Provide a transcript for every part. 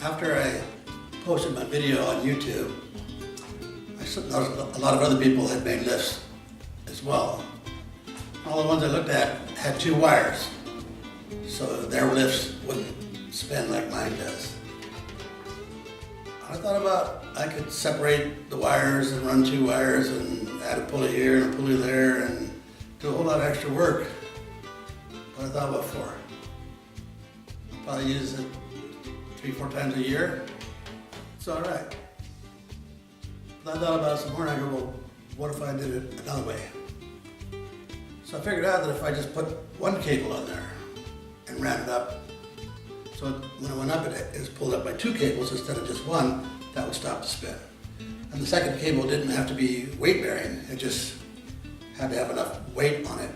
After I posted my video on YouTube, I noticed a lot of other people had made lifts as well. All the ones I looked at had 2 wires, so their lifts wouldn't spin like mine does. I thought about I could separate the wires and run 2 wires and add a pulley here and a pulley there and do a whole lot of extra work. But I thought, what for? Probably use it 3-4 times a year. It's all right. But I thought about it some more and I go, well, what if I did it another way? So I figured out that if I just put 1 cable on there and ran it up, so when it went up, it was pulled up by 2 cables instead of just 1, that would stop the spin. And the second cable didn't have to be weight bearing, it just had to have enough weight on it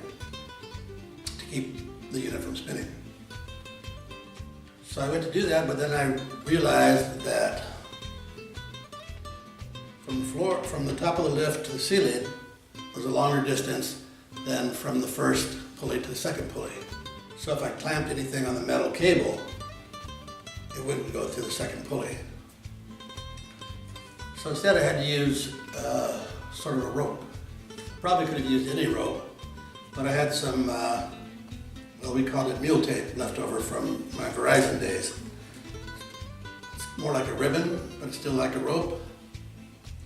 to keep the unit from spinning. So I went to do that, but then I realized that from the top of the lift to the ceiling was a longer distance than from the first pulley to the second pulley. So if I clamped anything on the metal cable, it wouldn't go through the second pulley. So instead I had to use sort of a rope. Probably could have used any rope, but I had some, well, we called it mule tape left over from my Verizon days. It's more like a ribbon, but it's still like a rope.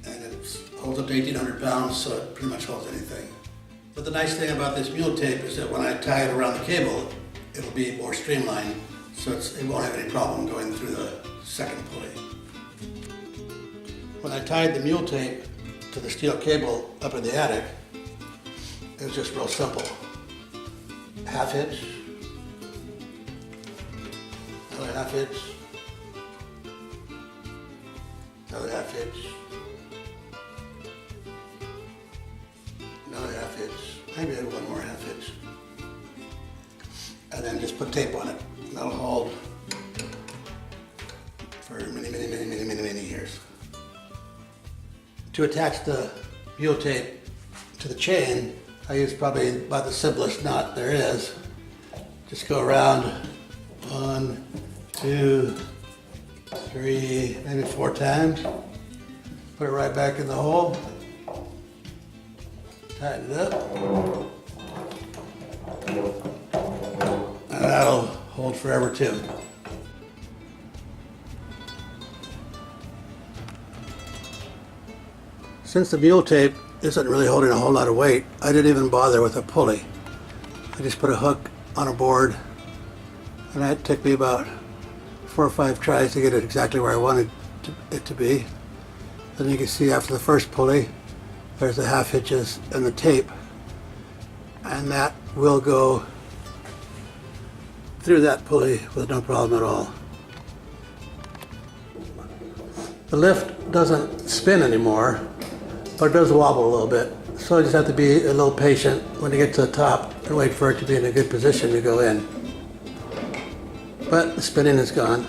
And it holds up to 1,800 pounds, so it pretty much holds anything. But the nice thing about this mule tape is that when I tie it around the cable, it'll be more streamlined, so it won't have any problem going through the second pulley. When I tied the mule tape to the steel cable up in the attic, it was just real simple. Half hitch, another half hitch, another half hitch, another half hitch, maybe I had 1 more half hitch. And then just put tape on it. That'll hold for many years. To attach the mule tape to the chain, I use probably about the simplest knot there is. Just go around 1, 2, 3, maybe 4 times. Put it right back in the hole. Tighten it up. And that'll hold forever too. Since the mule tape isn't really holding a whole lot of weight, I didn't even bother with a pulley. I just put a hook on a board, and that took me about 4 or 5 tries to get it exactly where I wanted it to be. Then you can see after the first pulley, there's the half hitches and the tape, and that will go through that pulley with no problem at all. The lift doesn't spin anymore, but it does wobble a little bit. So I just have to be a little patient when you get to the top and wait for it to be in a good position to go in. But the spinning is gone.